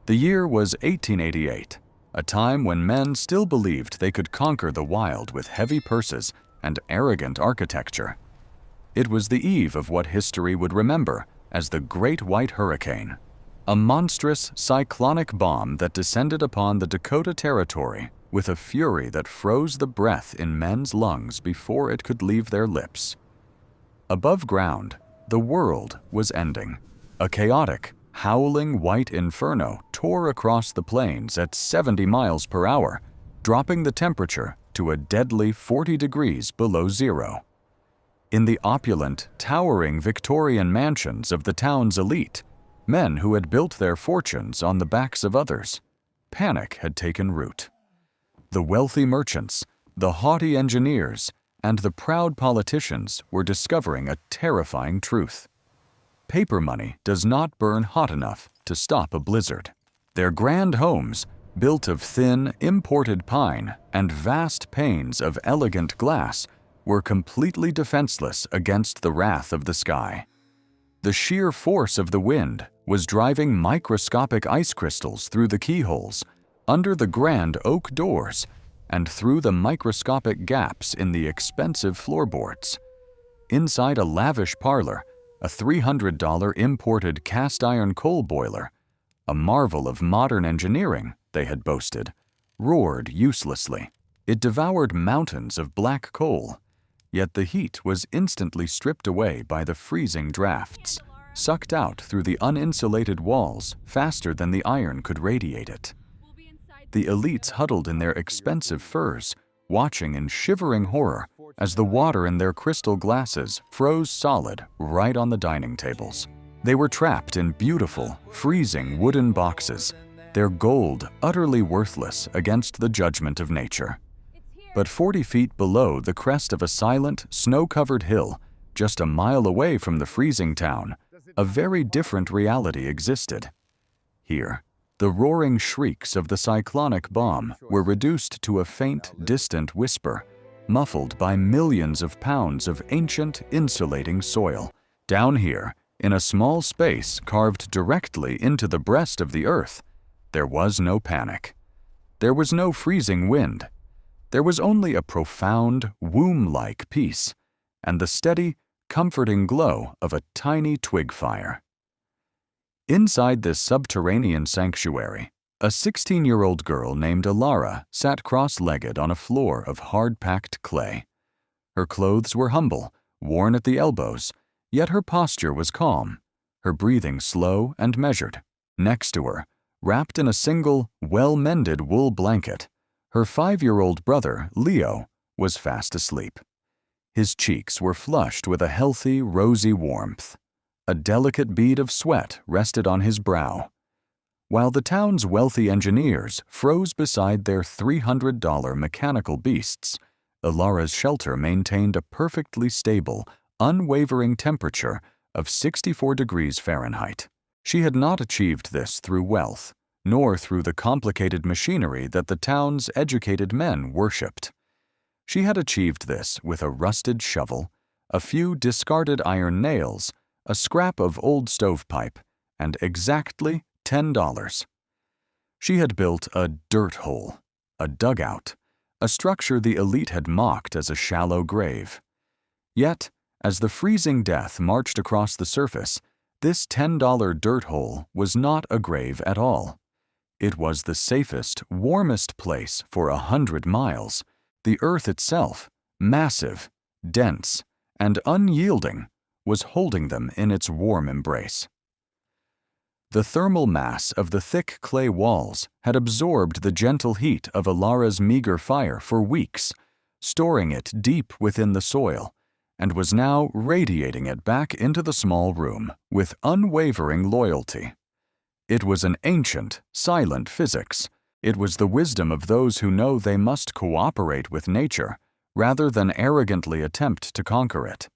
The year was 1888, a time when men still believed they could conquer the wild with heavy purses and arrogant architecture. It was the eve of what history would remember as the Great White Hurricane, a monstrous cyclonic bomb that descended upon the Dakota Territory with a fury that froze the breath in men's lungs before it could leave their lips. Above ground, the world was ending. A chaotic, howling white inferno tore across the plains at 70 miles per hour, dropping the temperature to a deadly 40 degrees below zero. In the opulent, towering Victorian mansions of the town's elite, men who had built their fortunes on the backs of others, panic had taken root. The wealthy merchants, the haughty engineers, and the proud politicians were discovering a terrifying truth. Paper money does not burn hot enough to stop a blizzard. Their grand homes, built of thin, imported pine and vast panes of elegant glass, were completely defenseless against the wrath of the sky. The sheer force of the wind was driving microscopic ice crystals through the keyholes, under the grand oak doors, and through the microscopic gaps in the expensive floorboards. Inside a lavish parlor, a $300 imported cast-iron coal boiler, a marvel of modern engineering, they had boasted, roared uselessly. It devoured mountains of black coal, yet the heat was instantly stripped away by the freezing drafts, sucked out through the uninsulated walls faster than the iron could radiate it. The elites huddled in their expensive furs, watching in shivering horror as the water in their crystal glasses froze solid right on the dining tables. They were trapped in beautiful, freezing wooden boxes, their gold utterly worthless against the judgment of nature. But 40 feet below the crest of a silent, snow-covered hill, just a mile away from the freezing town, a very different reality existed. Here, the roaring shrieks of the cyclonic bomb were reduced to a faint, distant whisper, muffled by millions of pounds of ancient, insulating soil. Down here, in a small space carved directly into the breast of the earth, there was no panic. There was no freezing wind. There was only a profound, womb-like peace, and the steady, comforting glow of a tiny twig fire. Inside this subterranean sanctuary, a 16-year-old girl named Elara sat cross-legged on a floor of hard-packed clay. Her clothes were humble, worn at the elbows, yet her posture was calm, her breathing slow and measured. Next to her, wrapped in a single, well-mended wool blanket, her 5-year-old brother, Leo, was fast asleep. His cheeks were flushed with a healthy, rosy warmth. A delicate bead of sweat rested on his brow. While the town's wealthy engineers froze beside their $300 mechanical beasts, Elara's shelter maintained a perfectly stable, unwavering temperature of 64 degrees Fahrenheit. She had not achieved this through wealth, nor through the complicated machinery that the town's educated men worshipped. She had achieved this with a rusted shovel, a few discarded iron nails, a scrap of old stovepipe, and exactly $10. She had built a dirt hole, a dugout, a structure the elite had mocked as a shallow grave. Yet, as the freezing death marched across the surface, this $10 dirt hole was not a grave at all. It was the safest, warmest place for 100 miles. The earth itself, massive, dense, and unyielding, was holding them in its warm embrace. The thermal mass of the thick clay walls had absorbed the gentle heat of Elara's meager fire for weeks, storing it deep within the soil, and was now radiating it back into the small room with unwavering loyalty. It was an ancient, silent physics. It was the wisdom of those who know they must cooperate with nature rather than arrogantly attempt to conquer it.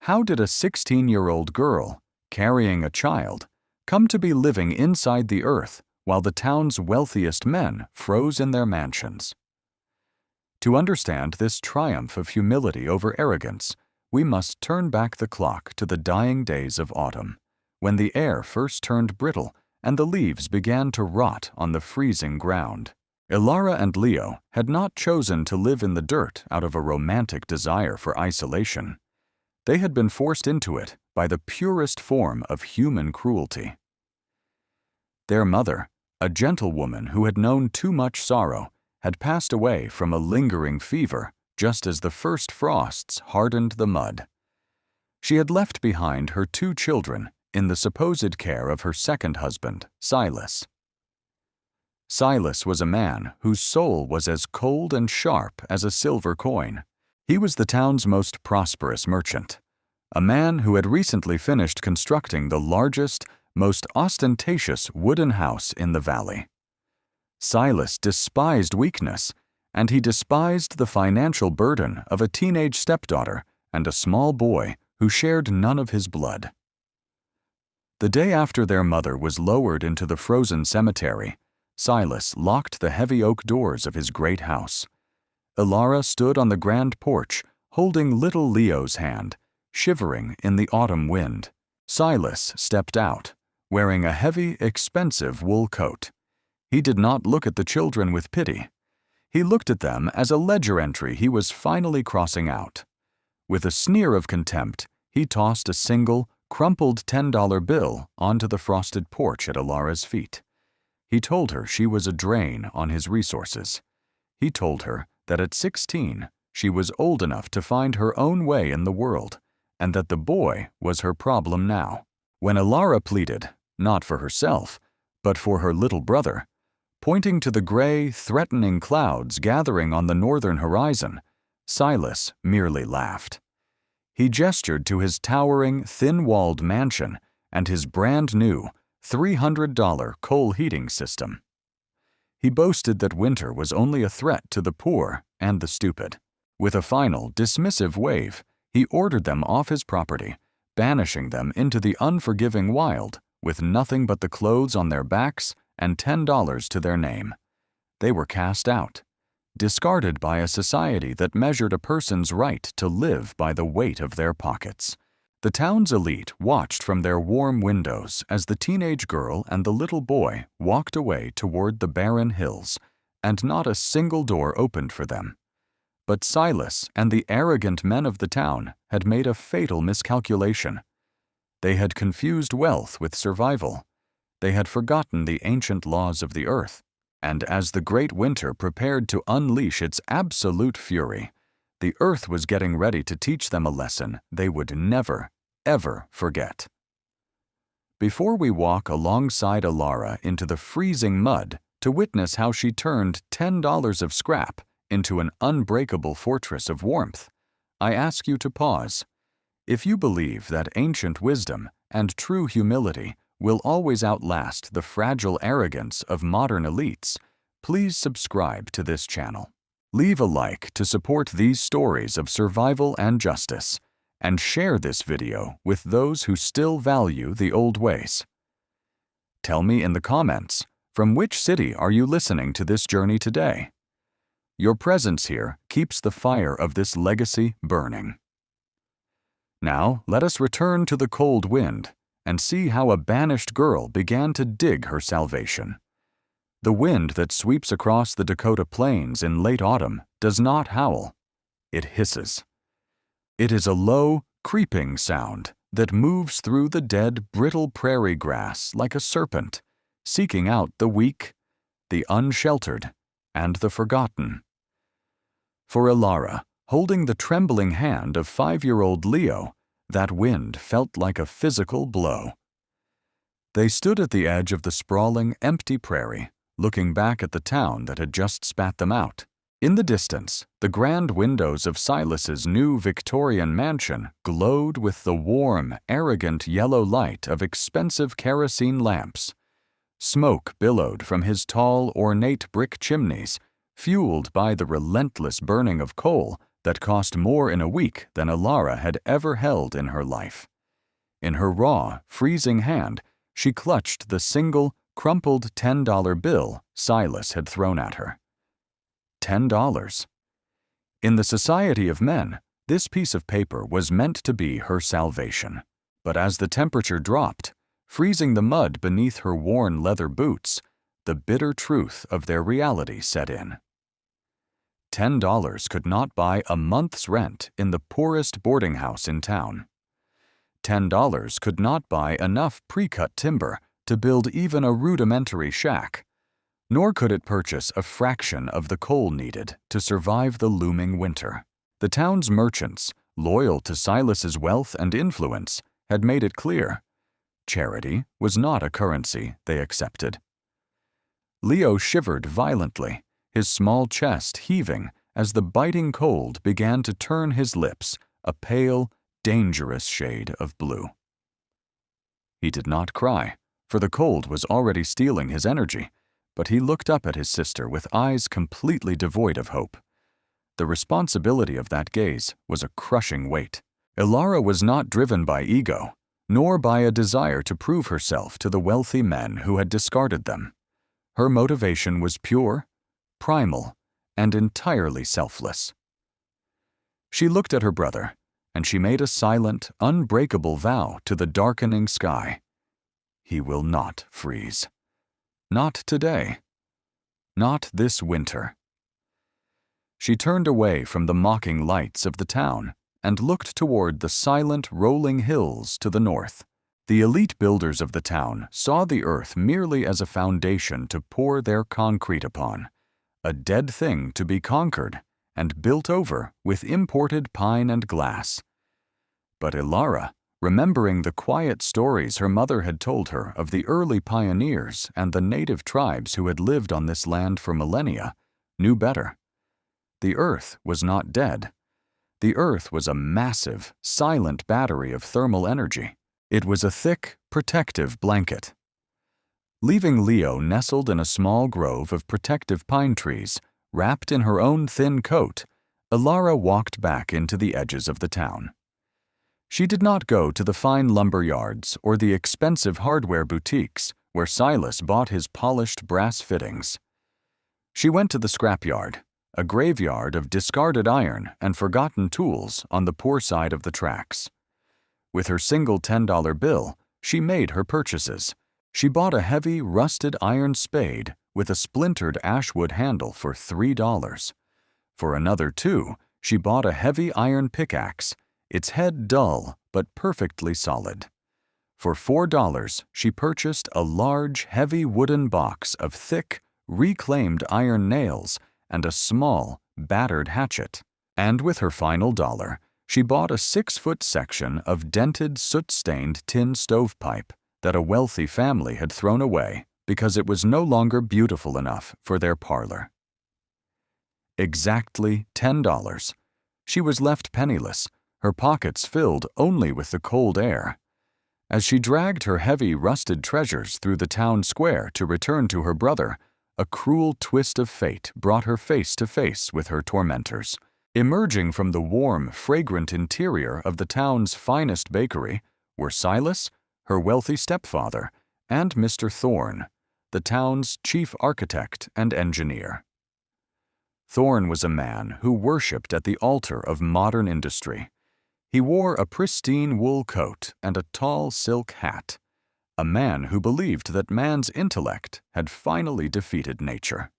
How did a 16-year-old girl, carrying a child, come to be living inside the earth while the town's wealthiest men froze in their mansions? To understand this triumph of humility over arrogance, we must turn back the clock to the dying days of autumn, when the air first turned brittle and the leaves began to rot on the freezing ground. Elara and Leo had not chosen to live in the dirt out of a romantic desire for isolation. They had been forced into it by the purest form of human cruelty. Their mother, a gentlewoman who had known too much sorrow, had passed away from a lingering fever just as the first frosts hardened the mud. She had left behind her 2 children in the supposed care of her second husband, Silas. Silas was a man whose soul was as cold and sharp as a silver coin. He was the town's most prosperous merchant, a man who had recently finished constructing the largest, most ostentatious wooden house in the valley. Silas despised weakness, and he despised the financial burden of a teenage stepdaughter and a small boy who shared none of his blood. The day after their mother was lowered into the frozen cemetery, Silas locked the heavy oak doors of his great house. Elara stood on the grand porch, holding little Leo's hand, shivering in the autumn wind. Silas stepped out, wearing a heavy, expensive wool coat. He did not look at the children with pity. He looked at them as a ledger entry he was finally crossing out. With a sneer of contempt, he tossed a single, crumpled $10 bill onto the frosted porch at Elara's feet. He told her she was a drain on his resources. He told her that at 16, she was old enough to find her own way in the world, and that the boy was her problem now. When Elara pleaded, not for herself, but for her little brother, pointing to the gray, threatening clouds gathering on the northern horizon, Silas merely laughed. He gestured to his towering, thin-walled mansion and his brand-new $300 coal heating system. He boasted that winter was only a threat to the poor and the stupid. With a final, dismissive wave, he ordered them off his property, banishing them into the unforgiving wild with nothing but the clothes on their backs and $10 to their name. They were cast out, discarded by a society that measured a person's right to live by the weight of their pockets. The town's elite watched from their warm windows as the teenage girl and the little boy walked away toward the barren hills, and not a single door opened for them. But Silas and the arrogant men of the town had made a fatal miscalculation. They had confused wealth with survival. They had forgotten the ancient laws of the earth, and as the great winter prepared to unleash its absolute fury, the earth was getting ready to teach them a lesson they would never, ever forget. Before we walk alongside Elara into the freezing mud to witness how she turned $10 of scrap into an unbreakable fortress of warmth, I ask you to pause. If you believe that ancient wisdom and true humility will always outlast the fragile arrogance of modern elites, please subscribe to this channel. Leave a like to support these stories of survival and justice, and share this video with those who still value the old ways. Tell me in the comments, from which city are you listening to this journey today? Your presence here keeps the fire of this legacy burning. Now, let us return to the cold wind and see how a banished girl began to dig her salvation. The wind that sweeps across the Dakota plains in late autumn does not howl. It hisses. It is a low, creeping sound that moves through the dead, brittle prairie grass like a serpent, seeking out the weak, the unsheltered, and the forgotten. For Elara, holding the trembling hand of 5-year-old Leo, that wind felt like a physical blow. They stood at the edge of the sprawling, empty prairie, looking back at the town that had just spat them out. In the distance, the grand windows of Silas's new Victorian mansion glowed with the warm, arrogant yellow light of expensive kerosene lamps. Smoke billowed from his tall, ornate brick chimneys, fueled by the relentless burning of coal that cost more in a week than Elara had ever held in her life. In her raw, freezing hand, she clutched the single, crumpled $10 bill Silas had thrown at her. $10. In the society of men, this piece of paper was meant to be her salvation. But as the temperature dropped, freezing the mud beneath her worn leather boots, the bitter truth of their reality set in. $10 could not buy a month's rent in the poorest boarding house in town. $10 could not buy enough pre-cut timber to build even a rudimentary shack, nor could it purchase a fraction of the coal needed to survive the looming winter. The town's merchants, loyal to Silas's wealth and influence, had made it clear. Charity was not a currency they accepted. Leo shivered violently, his small chest heaving as the biting cold began to turn his lips a pale, dangerous shade of blue. He did not cry, for the cold was already stealing his energy, but he looked up at his sister with eyes completely devoid of hope. The responsibility of that gaze was a crushing weight. Elara was not driven by ego, nor by a desire to prove herself to the wealthy men who had discarded them. Her motivation was pure, primal, and entirely selfless. She looked at her brother, and she made a silent, unbreakable vow to the darkening sky. He will not freeze. Not today. Not this winter. She turned away from the mocking lights of the town and looked toward the silent, rolling hills to the north. The elite builders of the town saw the earth merely as a foundation to pour their concrete upon, a dead thing to be conquered and built over with imported pine and glass. But Elara, remembering the quiet stories her mother had told her of the early pioneers and the native tribes who had lived on this land for millennia, knew better. The earth was not dead. The earth was a massive, silent battery of thermal energy. It was a thick, protective blanket. Leaving Leo nestled in a small grove of protective pine trees, wrapped in her own thin coat, Elara walked back into the edges of the town. She did not go to the fine lumber yards or the expensive hardware boutiques where Silas bought his polished brass fittings. She went to the scrapyard, a graveyard of discarded iron and forgotten tools on the poor side of the tracks. With her single $10 bill, she made her purchases. She bought a heavy, rusted iron spade with a splintered ashwood handle for $3. For another $2, she bought a heavy iron pickaxe, its head dull but perfectly solid. For $4, she purchased a large, heavy wooden box of thick, reclaimed iron nails and a small, battered hatchet. And with her final $1, she bought a 6-foot section of dented, soot-stained tin stovepipe that a wealthy family had thrown away because it was no longer beautiful enough for their parlor. Exactly $10. She was left penniless, her pockets filled only with the cold air. As she dragged her heavy, rusted treasures through the town square to return to her brother, a cruel twist of fate brought her face to face with her tormentors. Emerging from the warm, fragrant interior of the town's finest bakery were Silas, her wealthy stepfather, and Mr. Thorne, the town's chief architect and engineer. Thorne was a man who worshipped at the altar of modern industry. He wore a pristine wool coat and a tall silk hat, a man who believed that man's intellect had finally defeated nature.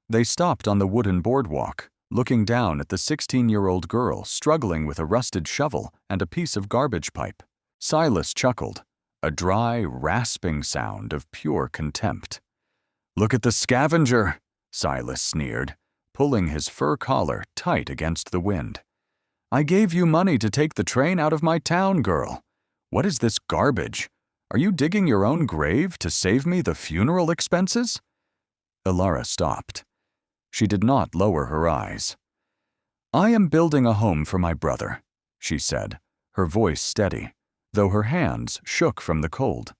They stopped on the wooden boardwalk, looking down at the 16-year-old girl struggling with a rusted shovel and a piece of garbage pipe. Silas chuckled, a dry, rasping sound of pure contempt. "Look at the scavenger," Silas sneered, pulling his fur collar tight against the wind. "I gave you money to take the train out of my town, girl. What is this garbage? Are you digging your own grave to save me the funeral expenses?" Elara stopped. She did not lower her eyes. "I am building a home for my brother," she said, her voice steady, though her hands shook from the cold.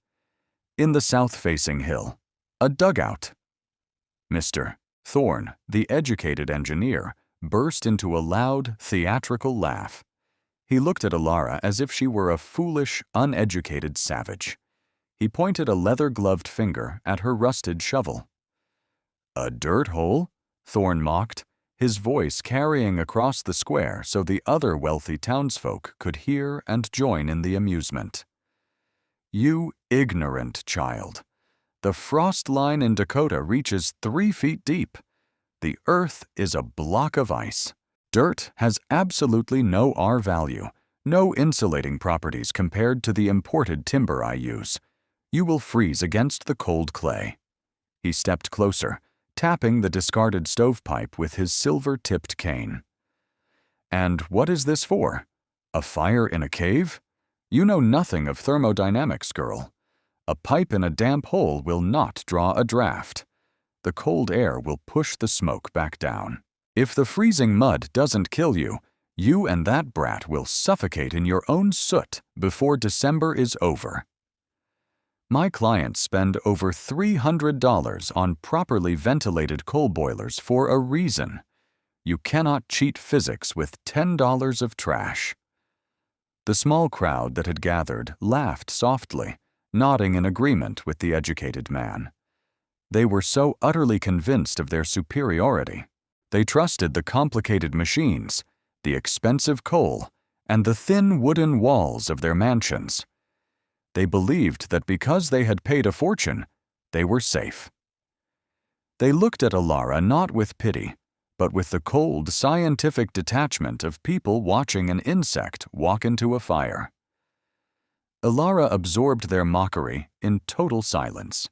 "In the south-facing hill. A dugout." Mr. Thorne, the educated engineer, burst into a loud, theatrical laugh. He looked at Elara as if she were a foolish, uneducated savage. He pointed a leather-gloved finger at her rusted shovel. "A dirt hole?" Thorne mocked, his voice carrying across the square so the other wealthy townsfolk could hear and join in the amusement. You ignorant child. The frost line in Dakota reaches 3 feet deep. The Earth is a block of ice. Dirt has absolutely no R value, no insulating properties compared to the imported timber I use. You will freeze against the cold clay. He stepped closer, tapping the discarded stovepipe with his silver-tipped cane. And what is this for? A fire in a cave? You know nothing of thermodynamics, girl. A pipe in a damp hole will not draw a draft. The cold air will push the smoke back down. If the freezing mud doesn't kill you, you and that brat will suffocate in your own soot before December is over. My clients spend over $300 on properly ventilated coal boilers for a reason. You cannot cheat physics with $10 of trash. The small crowd that had gathered laughed softly, nodding in agreement with the educated man. They were so utterly convinced of their superiority. They trusted the complicated machines, the expensive coal, and the thin wooden walls of their mansions. They believed that because they had paid a fortune, they were safe. They looked at Elara not with pity, but with the cold, scientific detachment of people watching an insect walk into a fire. Elara absorbed their mockery in total silence.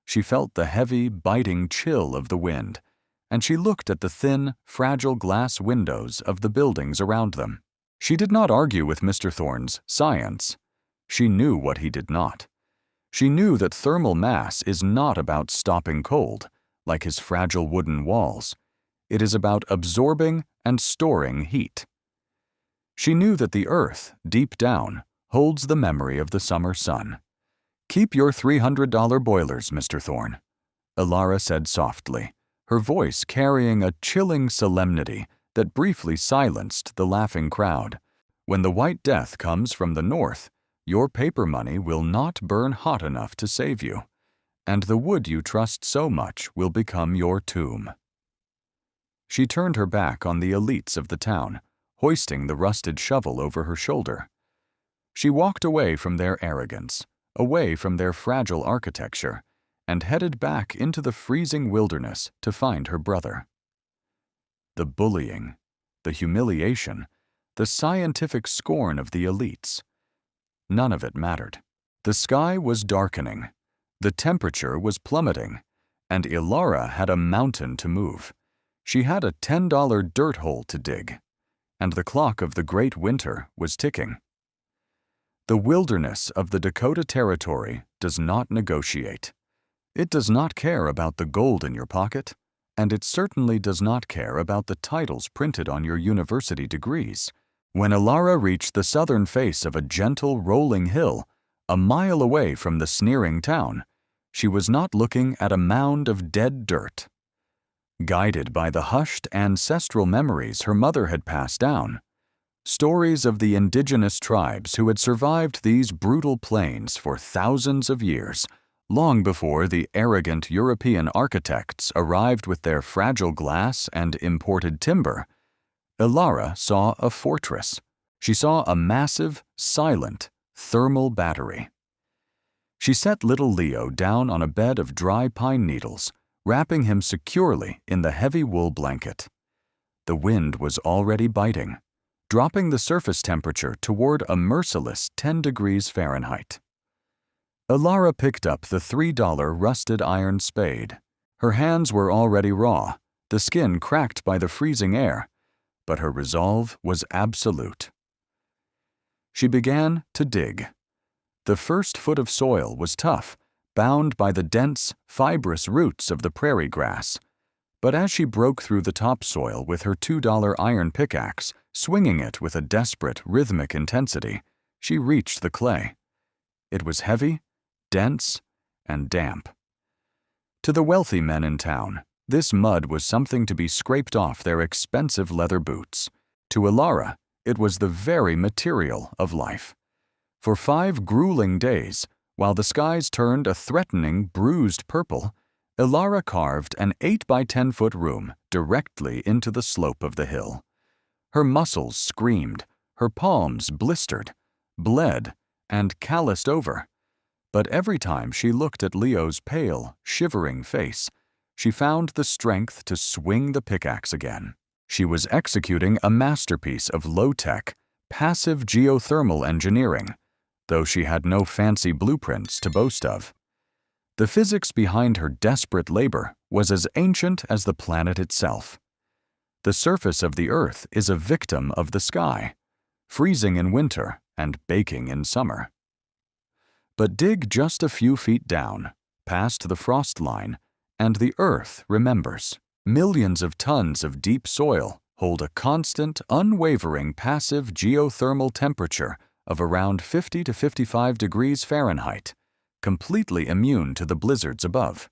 She felt the heavy, biting chill of the wind, and she looked at the thin, fragile glass windows of the buildings around them. She did not argue with Mr. Thorne's science. She knew what he did not. She knew that thermal mass is not about stopping cold, like his fragile wooden walls. It is about absorbing and storing heat. She knew that the Earth, deep down, holds the memory of the summer sun. "Keep your $300 boilers, Mr. Thorne," Elara said softly, her voice carrying a chilling solemnity that briefly silenced the laughing crowd. "When the White Death comes from the north, your paper money will not burn hot enough to save you, and the wood you trust so much will become your tomb." She turned her back on the elites of the town, hoisting the rusted shovel over her shoulder. She walked away from their arrogance, away from their fragile architecture, and headed back into the freezing wilderness to find her brother. The bullying, the humiliation, the scientific scorn of the elites. None of it mattered. The sky was darkening, the temperature was plummeting, and Elara had a mountain to move. She had a $10 dirt hole to dig, and the clock of the great winter was ticking. The wilderness of the Dakota Territory does not negotiate. It does not care about the gold in your pocket, and it certainly does not care about the titles printed on your university degrees. When Elara reached the southern face of a gentle, rolling hill, a mile away from the sneering town, she was not looking at a mound of dead dirt. Guided by the hushed ancestral memories her mother had passed down, stories of the indigenous tribes who had survived these brutal plains for thousands of years, long before the arrogant European architects arrived with their fragile glass and imported timber, Elara saw a fortress. She saw a massive, silent, thermal battery. She set little Leo down on a bed of dry pine needles, wrapping him securely in the heavy wool blanket. The wind was already biting, dropping the surface temperature toward a merciless 10 degrees Fahrenheit. Elara picked up the $3 rusted iron spade. Her hands were already raw, the skin cracked by the freezing air, but her resolve was absolute. She began to dig. The first foot of soil was tough, bound by the dense, fibrous roots of the prairie grass. But as she broke through the topsoil with her $2 iron pickaxe, swinging it with a desperate, rhythmic intensity, she reached the clay. It was heavy, dense, and damp. To the wealthy men in town, this mud was something to be scraped off their expensive leather boots. To Elara, it was the very material of life. For 5 grueling days, while the skies turned a threatening, bruised purple, Elara carved an 8 by 10-foot room directly into the slope of the hill. Her muscles screamed, her palms blistered, bled, and calloused over. But every time she looked at Leo's pale, shivering face, she found the strength to swing the pickaxe again. She was executing a masterpiece of low-tech, passive geothermal engineering, though she had no fancy blueprints to boast of. The physics behind her desperate labor was as ancient as the planet itself. The surface of the Earth is a victim of the sky, freezing in winter and baking in summer. But dig just a few feet down, past the frost line, and the Earth remembers. Millions of tons of deep soil hold a constant, unwavering passive geothermal temperature of around 50 to 55 degrees Fahrenheit, completely immune to the blizzards above.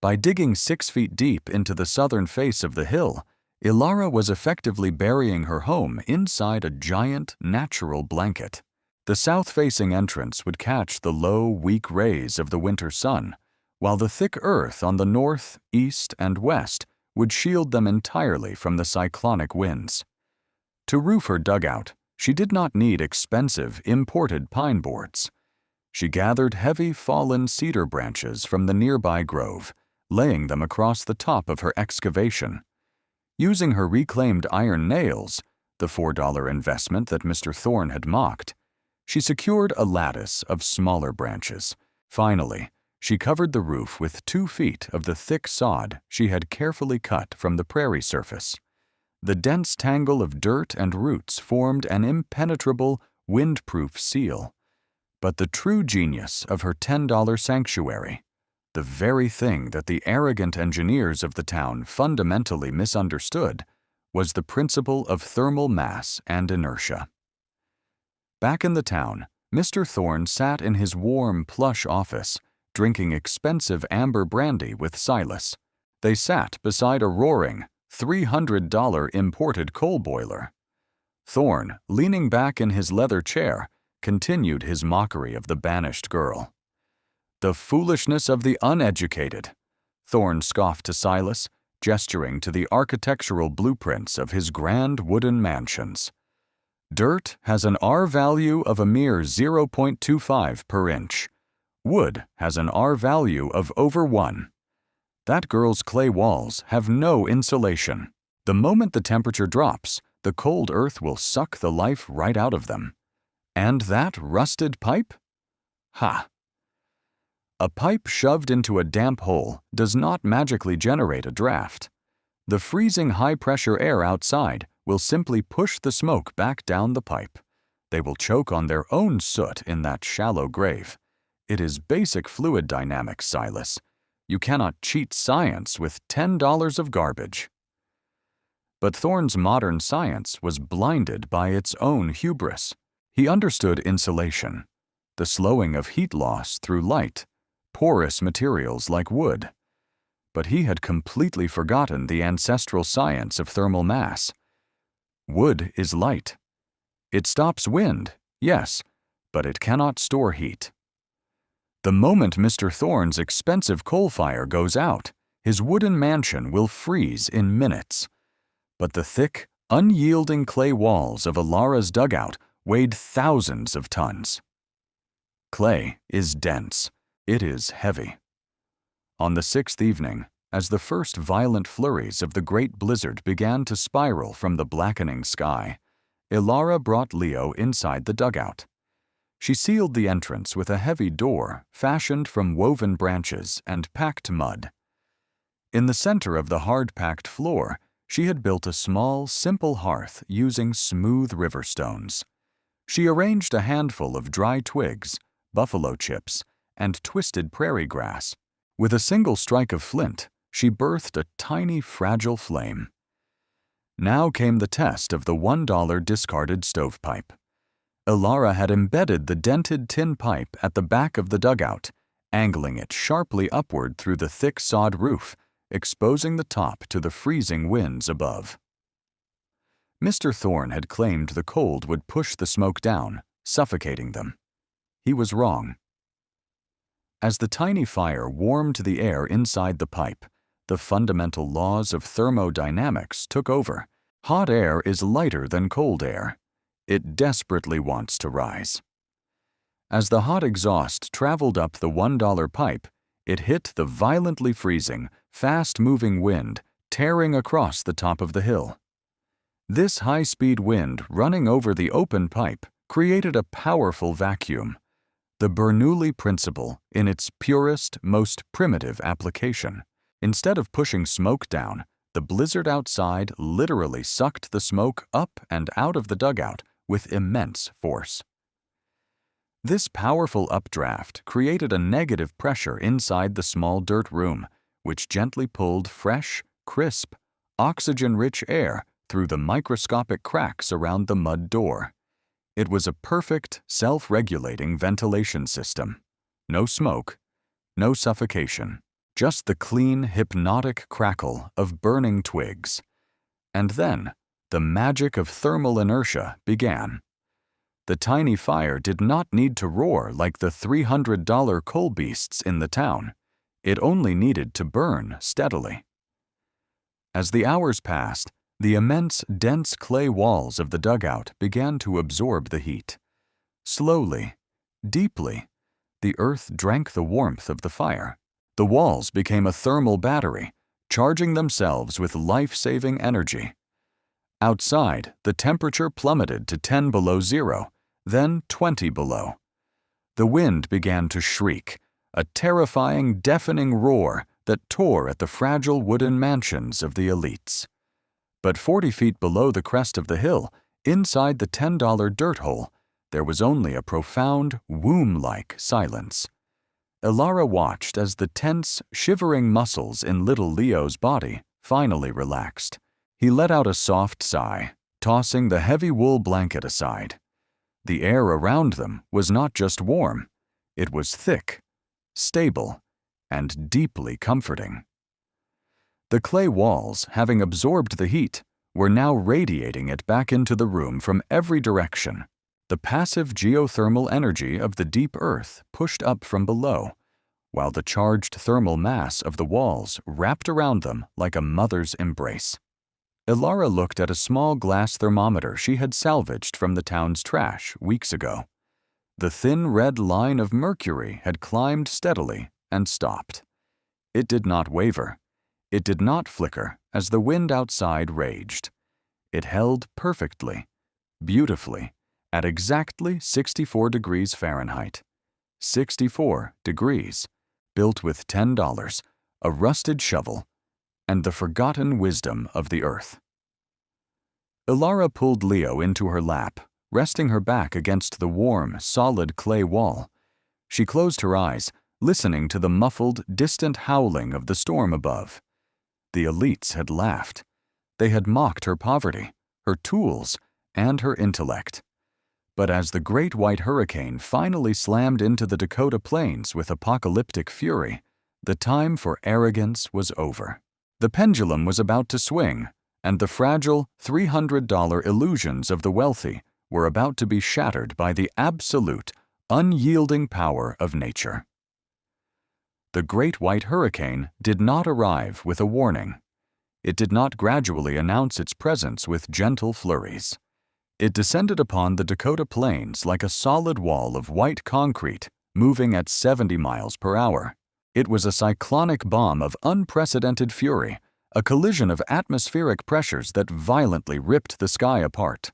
By digging 6 feet deep into the southern face of the hill, Elara was effectively burying her home inside a giant, natural blanket. The south-facing entrance would catch the low, weak rays of the winter sun, while the thick earth on the north, east, and west would shield them entirely from the cyclonic winds. To roof her dugout, she did not need expensive, imported pine boards. She gathered heavy, fallen cedar branches from the nearby grove, laying them across the top of her excavation. Using her reclaimed iron nails, the $4 investment that Mr. Thorne had mocked, she secured a lattice of smaller branches. Finally, she covered the roof with 2 feet of the thick sod she had carefully cut from the prairie surface. The dense tangle of dirt and roots formed an impenetrable, wind-proof seal. But the true genius of her $10 sanctuary, the very thing that the arrogant engineers of the town fundamentally misunderstood, was the principle of thermal mass and inertia. Back in the town, Mr. Thorne sat in his warm, plush office, drinking expensive amber brandy with Silas. They sat beside a roaring, $300 imported coal boiler. Thorne, leaning back in his leather chair, continued his mockery of the banished girl. "The foolishness of the uneducated," Thorne scoffed to Silas, gesturing to the architectural blueprints of his grand wooden mansions. "Dirt has an R value of a mere 0.25 per inch. Wood has an R value of over 1. That girl's clay walls have no insulation. The moment the temperature drops, the cold earth will suck the life right out of them. And that rusted pipe? Ha! A pipe shoved into a damp hole does not magically generate a draft. The freezing high-pressure air outside will simply push the smoke back down the pipe. They will choke on their own soot in that shallow grave. It is basic fluid dynamics, Silas. You cannot cheat science with $10 of garbage." But Thorne's modern science was blinded by its own hubris. He understood insulation, the slowing of heat loss through light, porous materials like wood. But he had completely forgotten the ancestral science of thermal mass. Wood is light. It stops wind, yes, but it cannot store heat. The moment Mr. Thorne's expensive coal fire goes out, his wooden mansion will freeze in minutes. But the thick, unyielding clay walls of Elara's dugout weighed thousands of tons. Clay is dense. It is heavy. On the 6th evening, as the first violent flurries of the great blizzard began to spiral from the blackening sky, Elara brought Leo inside the dugout. She sealed the entrance with a heavy door fashioned from woven branches and packed mud. In the center of the hard-packed floor, she had built a small, simple hearth using smooth river stones. She arranged a handful of dry twigs, buffalo chips, and twisted prairie grass. With a single strike of flint, she birthed a tiny, fragile flame. Now came the test of the $1 discarded stovepipe. Elara had embedded the dented tin pipe at the back of the dugout, angling it sharply upward through the thick sod roof, exposing the top to the freezing winds above. Mr. Thorne had claimed the cold would push the smoke down, suffocating them. He was wrong. As the tiny fire warmed the air inside the pipe, the fundamental laws of thermodynamics took over. Hot air is lighter than cold air. It desperately wants to rise. As the hot exhaust traveled up the $1 pipe, it hit the violently freezing, fast-moving wind tearing across the top of the hill. This high-speed wind running over the open pipe created a powerful vacuum, the Bernoulli principle in its purest, most primitive application. Instead of pushing smoke down, the blizzard outside literally sucked the smoke up and out of the dugout with immense force. This powerful updraft created a negative pressure inside the small dirt room, which gently pulled fresh, crisp, oxygen-rich air through the microscopic cracks around the mud door. It was a perfect, self-regulating ventilation system. No smoke, no suffocation, just the clean, hypnotic crackle of burning twigs. And then, the magic of thermal inertia began. The tiny fire did not need to roar like the $300 coal beasts in the town. It only needed to burn steadily. As the hours passed, the immense, dense clay walls of the dugout began to absorb the heat. Slowly, deeply, the earth drank the warmth of the fire. The walls became a thermal battery, charging themselves with life-saving energy. Outside, the temperature plummeted to 10 below zero, then 20 below. The wind began to shriek, a terrifying, deafening roar that tore at the fragile wooden mansions of the elites. But 40 feet below the crest of the hill, inside the $10 dirt hole, there was only a profound, womb-like silence. Elara watched as the tense, shivering muscles in little Leo's body finally relaxed. He let out a soft sigh, tossing the heavy wool blanket aside. The air around them was not just warm, it was thick, stable, and deeply comforting. The clay walls, having absorbed the heat, were now radiating it back into the room from every direction. The passive geothermal energy of the deep earth pushed up from below, while the charged thermal mass of the walls wrapped around them like a mother's embrace. Elara looked at a small glass thermometer she had salvaged from the town's trash weeks ago. The thin red line of mercury had climbed steadily and stopped. It did not waver. It did not flicker as the wind outside raged. It held perfectly, beautifully, at exactly 64 degrees Fahrenheit. 64 degrees, built with $10, a rusted shovel, and the forgotten wisdom of the earth. Elara pulled Leo into her lap, resting her back against the warm, solid clay wall. She closed her eyes, listening to the muffled, distant howling of the storm above. The elites had laughed. They had mocked her poverty, her tools, and her intellect. But as the great white hurricane finally slammed into the Dakota plains with apocalyptic fury, the time for arrogance was over. The pendulum was about to swing, and the fragile $300 illusions of the wealthy were about to be shattered by the absolute, unyielding power of nature. The great white hurricane did not arrive with a warning. It did not gradually announce its presence with gentle flurries. It descended upon the Dakota plains like a solid wall of white concrete moving at 70 miles per hour. It was a cyclonic bomb of unprecedented fury, a collision of atmospheric pressures that violently ripped the sky apart.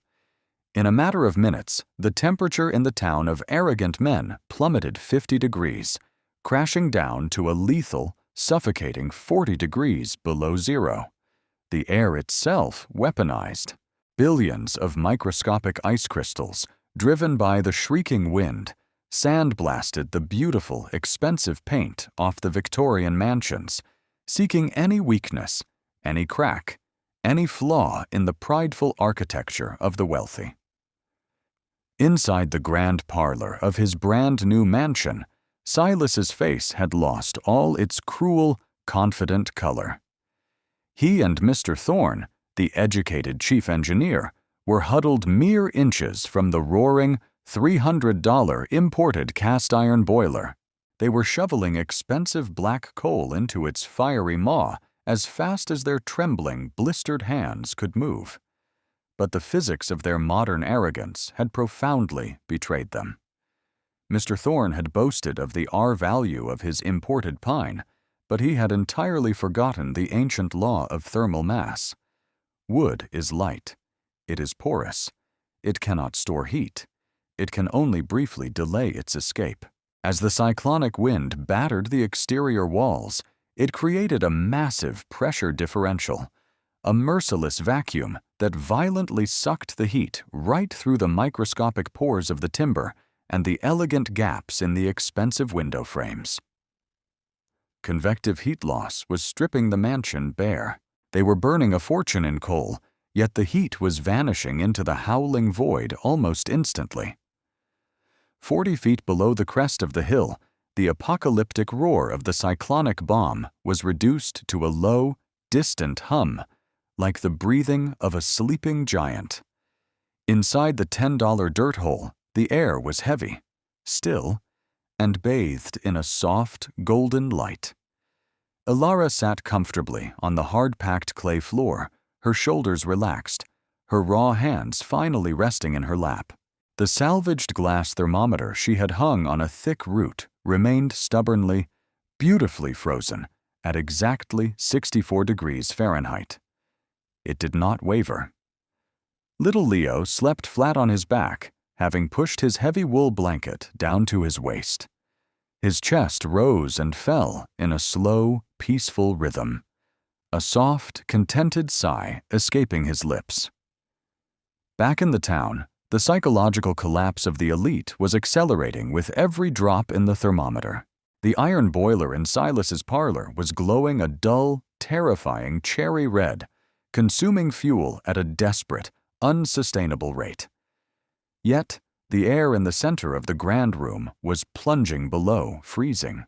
In a matter of minutes, the temperature in the town of arrogant men plummeted 50 degrees, crashing down to a lethal, suffocating 40 degrees below zero. The air itself weaponized. Billions of microscopic ice crystals, driven by the shrieking wind, sandblasted the beautiful, expensive paint off the Victorian mansions, seeking any weakness, any crack, any flaw in the prideful architecture of the wealthy. Inside the grand parlor of his brand-new mansion, Silas's face had lost all its cruel, confident color. He and Mr. Thorne, the educated chief engineer, were huddled mere inches from the roaring, $300 imported cast-iron boiler. They were shoveling expensive black coal into its fiery maw as fast as their trembling, blistered hands could move. But the physics of their modern arrogance had profoundly betrayed them. Mr. Thorne had boasted of the R-value of his imported pine, but he had entirely forgotten the ancient law of thermal mass. Wood is light. It is porous. It cannot store heat. It can only briefly delay its escape. As the cyclonic wind battered the exterior walls, it created a massive pressure differential, a merciless vacuum that violently sucked the heat right through the microscopic pores of the timber and the elegant gaps in the expensive window frames. Convective heat loss was stripping the mansion bare. They were burning a fortune in coal, yet the heat was vanishing into the howling void almost instantly. 40 feet below the crest of the hill, the apocalyptic roar of the cyclonic bomb was reduced to a low, distant hum, like the breathing of a sleeping giant. Inside the $10 dirt hole, the air was heavy, still, and bathed in a soft, golden light. Elara sat comfortably on the hard-packed clay floor, her shoulders relaxed, her raw hands finally resting in her lap. The salvaged glass thermometer she had hung on a thick root remained stubbornly, beautifully frozen at exactly 64 degrees Fahrenheit. It did not waver. Little Leo slept flat on his back, having pushed his heavy wool blanket down to his waist. His chest rose and fell in a slow, peaceful rhythm, a soft, contented sigh escaping his lips. Back in the town, the psychological collapse of the elite was accelerating with every drop in the thermometer. The iron boiler in Silas's parlor was glowing a dull, terrifying cherry red, consuming fuel at a desperate, unsustainable rate. Yet, the air in the center of the grand room was plunging below freezing.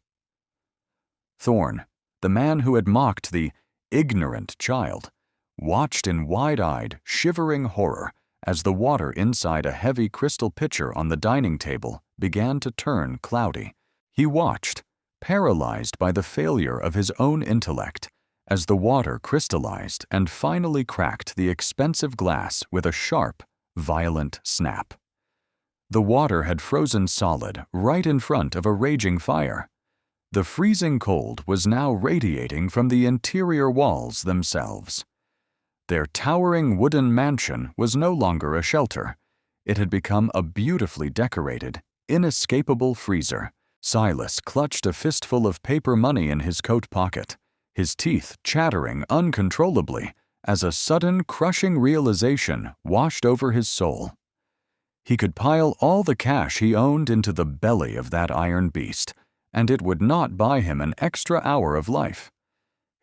Thorne, the man who had mocked the ignorant child, watched in wide-eyed, shivering horror as the water inside a heavy crystal pitcher on the dining table began to turn cloudy. He watched, paralyzed by the failure of his own intellect, as the water crystallized and finally cracked the expensive glass with a sharp, violent snap. The water had frozen solid right in front of a raging fire. The freezing cold was now radiating from the interior walls themselves. Their towering wooden mansion was no longer a shelter. It had become a beautifully decorated, inescapable freezer. Silas clutched a fistful of paper money in his coat pocket, his teeth chattering uncontrollably as a sudden crushing realization washed over his soul. He could pile all the cash he owned into the belly of that iron beast, and it would not buy him an extra hour of life.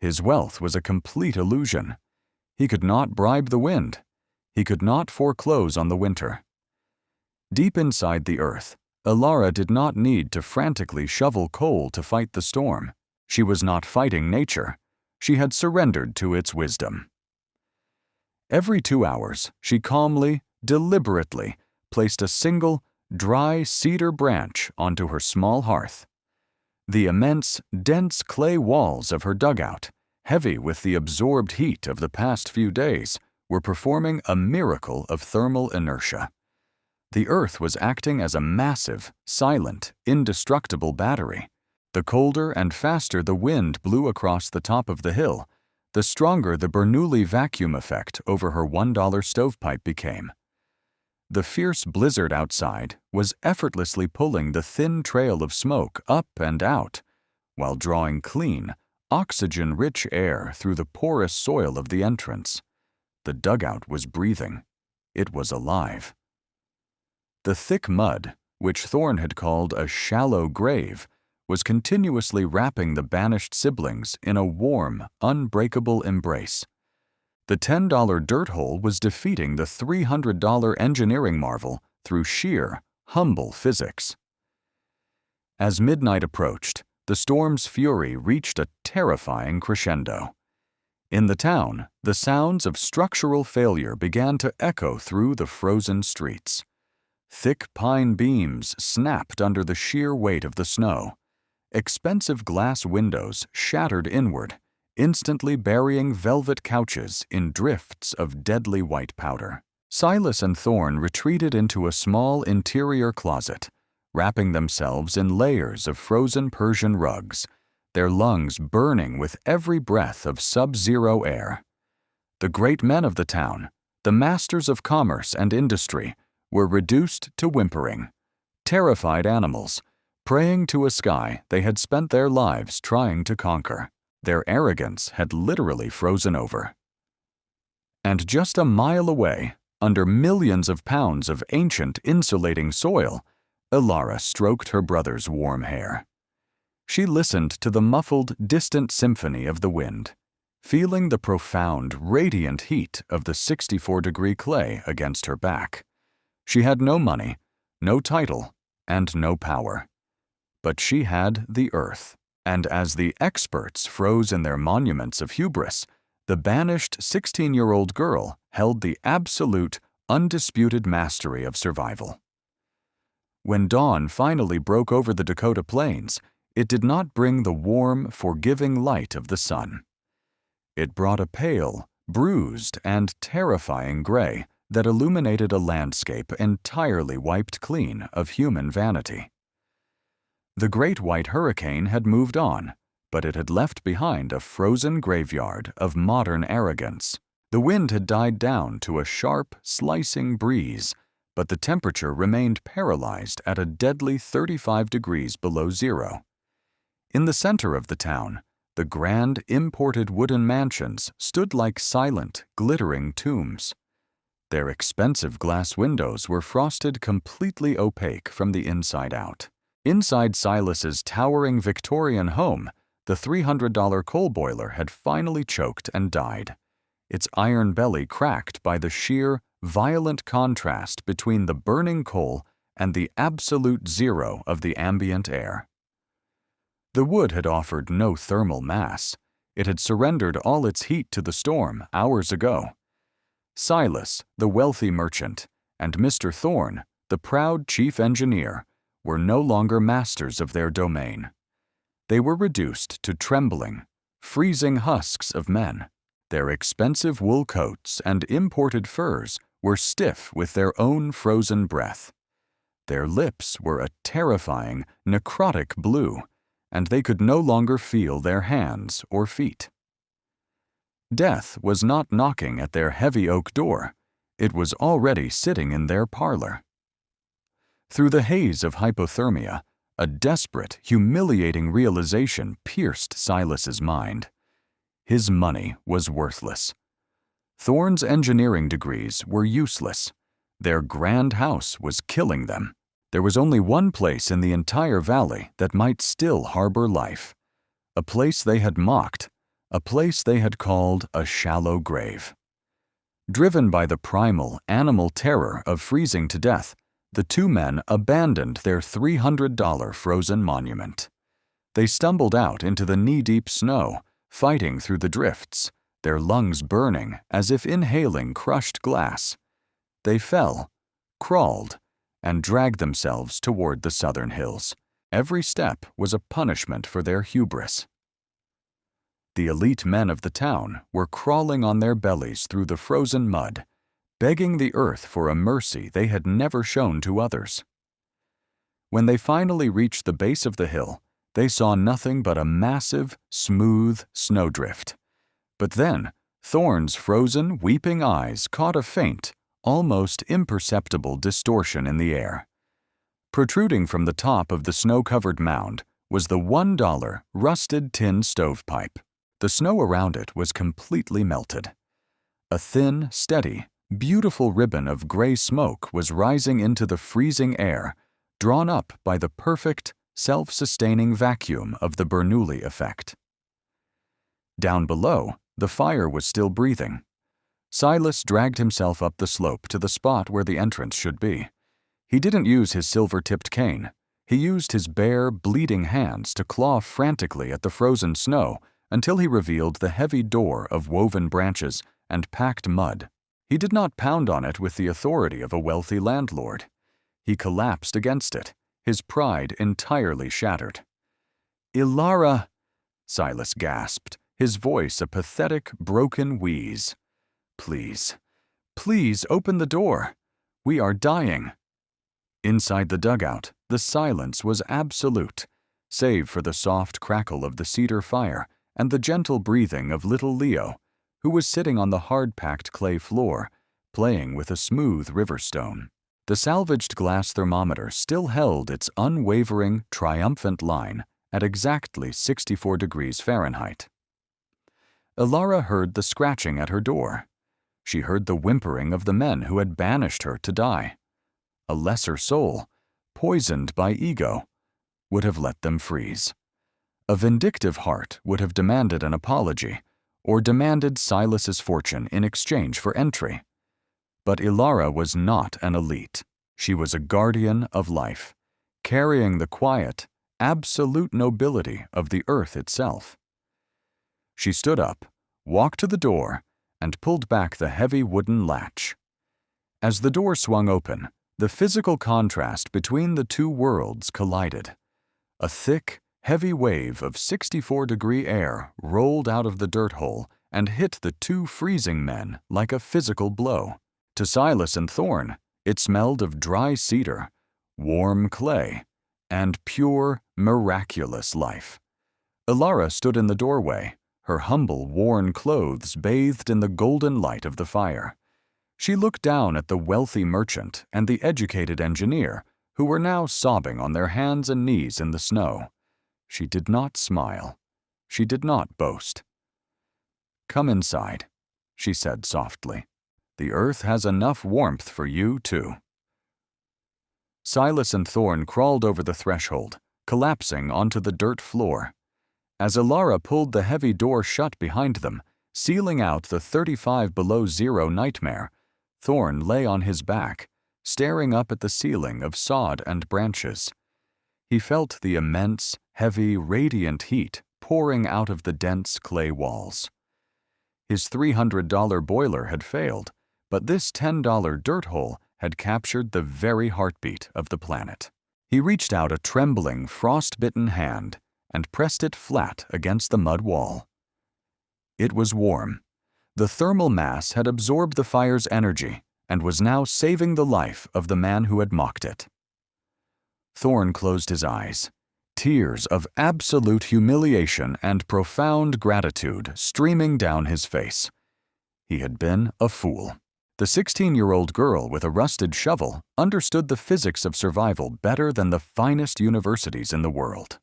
His wealth was a complete illusion. He could not bribe the wind. He could not foreclose on the winter. Deep inside the earth, Elara did not need to frantically shovel coal to fight the storm. She was not fighting nature. She had surrendered to its wisdom. Every 2 hours, she calmly, deliberately, placed a single, dry cedar branch onto her small hearth. The immense, dense clay walls of her dugout, heavy with the absorbed heat of the past few days, were performing a miracle of thermal inertia. The earth was acting as a massive, silent, indestructible battery. The colder and faster the wind blew across the top of the hill, the stronger the Bernoulli vacuum effect over her $1 stovepipe became. The fierce blizzard outside was effortlessly pulling the thin trail of smoke up and out, while drawing clean, oxygen-rich air through the porous soil of the entrance. The dugout was breathing. It was alive. The thick mud, which Thorne had called a shallow grave, was continuously wrapping the banished siblings in a warm, unbreakable embrace. The $10 dirt hole was defeating the $300 engineering marvel through sheer, humble physics. As midnight approached, the storm's fury reached a terrifying crescendo. In the town, the sounds of structural failure began to echo through the frozen streets. Thick pine beams snapped under the sheer weight of the snow. Expensive glass windows shattered inward, instantly burying velvet couches in drifts of deadly white powder. Silas and Thorne retreated into a small interior closet, wrapping themselves in layers of frozen Persian rugs, their lungs burning with every breath of sub-zero air. The great men of the town, the masters of commerce and industry, were reduced to whimpering, terrified animals, praying to a sky they had spent their lives trying to conquer. Their arrogance had literally frozen over. And just a mile away, under millions of pounds of ancient insulating soil, Elara stroked her brother's warm hair. She listened to the muffled, distant symphony of the wind, feeling the profound, radiant heat of the 64-degree clay against her back. She had no money, no title, and no power. But she had the earth, and as the experts froze in their monuments of hubris, the banished 16-year-old girl held the absolute, undisputed mastery of survival. When dawn finally broke over the Dakota plains, it did not bring the warm, forgiving light of the sun. It brought a pale, bruised, and terrifying gray that illuminated a landscape entirely wiped clean of human vanity. The great white hurricane had moved on, but it had left behind a frozen graveyard of modern arrogance. The wind had died down to a sharp, slicing breeze, but the temperature remained paralyzed at a deadly 35 degrees below zero. In the center of the town, the grand, imported wooden mansions stood like silent, glittering tombs. Their expensive glass windows were frosted completely opaque from the inside out. Inside Silas's towering Victorian home, the $300 coal boiler had finally choked and died, its iron belly cracked by the sheer, violent contrast between the burning coal and the absolute zero of the ambient air. The wood had offered no thermal mass. It had surrendered all its heat to the storm hours ago. Silas, the wealthy merchant, and Mr. Thorne, the proud chief engineer, were no longer masters of their domain. They were reduced to trembling, freezing husks of men. Their expensive wool coats and imported furs were stiff with their own frozen breath. Their lips were a terrifying, necrotic blue, and they could no longer feel their hands or feet. Death was not knocking at their heavy oak door. It was already sitting in their parlor. Through the haze of hypothermia, a desperate, humiliating realization pierced Silas's mind. His money was worthless. Thorne's engineering degrees were useless. Their grand house was killing them. There was only one place in the entire valley that might still harbor life, a place they had mocked, a place they had called a shallow grave. Driven by the primal, animal terror of freezing to death, the two men abandoned their $300 frozen monument. They stumbled out into the knee-deep snow, fighting through the drifts, their lungs burning as if inhaling crushed glass. They fell, crawled, and dragged themselves toward the southern hills. Every step was a punishment for their hubris. The elite men of the town were crawling on their bellies through the frozen mud, begging the earth for a mercy they had never shown to others. When they finally reached the base of the hill, they saw nothing but a massive, smooth snowdrift. But then, Thorne's frozen, weeping eyes caught a faint, almost imperceptible distortion in the air. Protruding from the top of the snow-covered mound was the $1 rusted tin stovepipe. The snow around it was completely melted. A thin, steady, beautiful ribbon of gray smoke was rising into the freezing air, drawn up by the perfect, self-sustaining vacuum of the Bernoulli effect. Down below, the fire was still breathing. Silas dragged himself up the slope to the spot where the entrance should be. He didn't use his silver-tipped cane. He used his bare, bleeding hands to claw frantically at the frozen snow until he revealed the heavy door of woven branches and packed mud. He did not pound on it with the authority of a wealthy landlord. He collapsed against it, his pride entirely shattered. "Elara," Silas gasped, his voice a pathetic, broken wheeze. "Please, please open the door. We are dying." Inside the dugout, the silence was absolute, save for the soft crackle of the cedar fire and the gentle breathing of little Leo, who was sitting on the hard-packed clay floor, playing with a smooth river stone. The salvaged glass thermometer still held its unwavering, triumphant line at exactly 64 degrees Fahrenheit. Elara heard the scratching at her door. She heard the whimpering of the men who had banished her to die. A lesser soul, poisoned by ego, would have let them freeze. A vindictive heart would have demanded an apology, or demanded Silas's fortune in exchange for entry. But Elara was not an elite. She was a guardian of life, carrying the quiet, absolute nobility of the earth itself. She stood up, walked to the door, and pulled back the heavy wooden latch. As the door swung open, the physical contrast between the two worlds collided. A thick, heavy wave of 64-degree air rolled out of the dirt hole and hit the two freezing men like a physical blow. To Silas and Thorn, it smelled of dry cedar, warm clay, and pure, miraculous life. Elara stood in the doorway, her humble, worn clothes bathed in the golden light of the fire. She looked down at the wealthy merchant and the educated engineer, who were now sobbing on their hands and knees in the snow. She did not smile. She did not boast. "Come inside," she said softly. "The earth has enough warmth for you, too." Silas and Thorn crawled over the threshold, collapsing onto the dirt floor. As Elara pulled the heavy door shut behind them, sealing out the 35 below zero nightmare, Thorn lay on his back, staring up at the ceiling of sod and branches. He felt the immense, heavy, radiant heat pouring out of the dense clay walls. His $300 boiler had failed, but this $10 dirt hole had captured the very heartbeat of the planet. He reached out a trembling, frost-bitten hand and pressed it flat against the mud wall. It was warm. The thermal mass had absorbed the fire's energy and was now saving the life of the man who had mocked it. Thorn closed his eyes. Tears of absolute humiliation and profound gratitude streaming down his face. He had been a fool. The 16-year-old girl with a rusted shovel understood the physics of survival better than the finest universities in the world.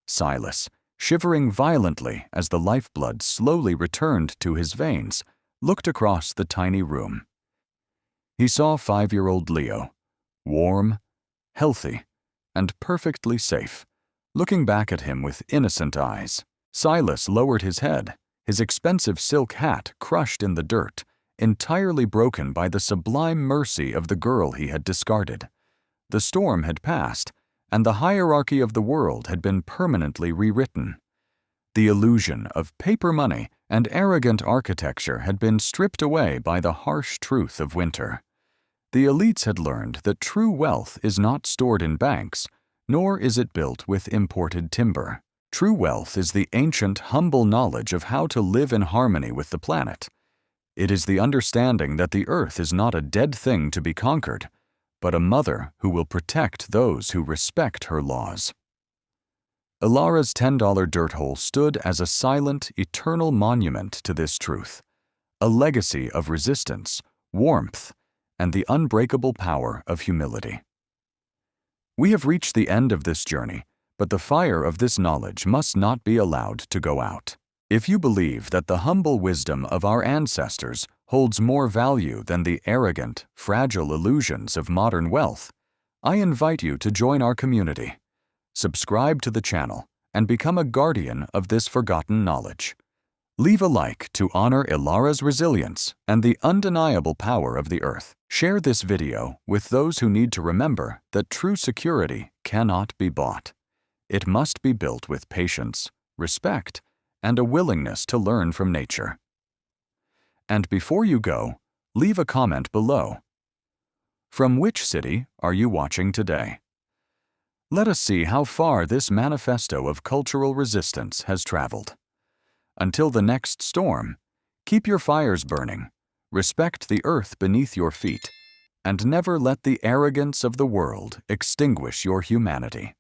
Silas, shivering violently as the lifeblood slowly returned to his veins, looked across the tiny room. He saw 5-year-old Leo, warm, healthy, and perfectly safe, looking back at him with innocent eyes. Silas lowered his head, his expensive silk hat crushed in the dirt, entirely broken by the sublime mercy of the girl he had discarded. The storm had passed, and the hierarchy of the world had been permanently rewritten. The illusion of paper money and arrogant architecture had been stripped away by the harsh truth of winter. The elites had learned that true wealth is not stored in banks, nor is it built with imported timber. True wealth is the ancient, humble knowledge of how to live in harmony with the planet. It is the understanding that the earth is not a dead thing to be conquered, but a mother who will protect those who respect her laws. Elara's $10 dirt hole stood as a silent, eternal monument to this truth, a legacy of resistance, warmth, and the unbreakable power of humility. We have reached the end of this journey, but the fire of this knowledge must not be allowed to go out. If you believe that the humble wisdom of our ancestors holds more value than the arrogant, fragile illusions of modern wealth, I invite you to join our community. Subscribe to the channel and become a guardian of this forgotten knowledge. Leave a like to honor Elara's resilience and the undeniable power of the earth. Share this video with those who need to remember that true security cannot be bought. It must be built with patience, respect, and a willingness to learn from nature. And before you go, leave a comment below. From which city are you watching today? Let us see how far this manifesto of cultural resistance has traveled. Until the next storm, keep your fires burning, respect the earth beneath your feet, and never let the arrogance of the world extinguish your humanity.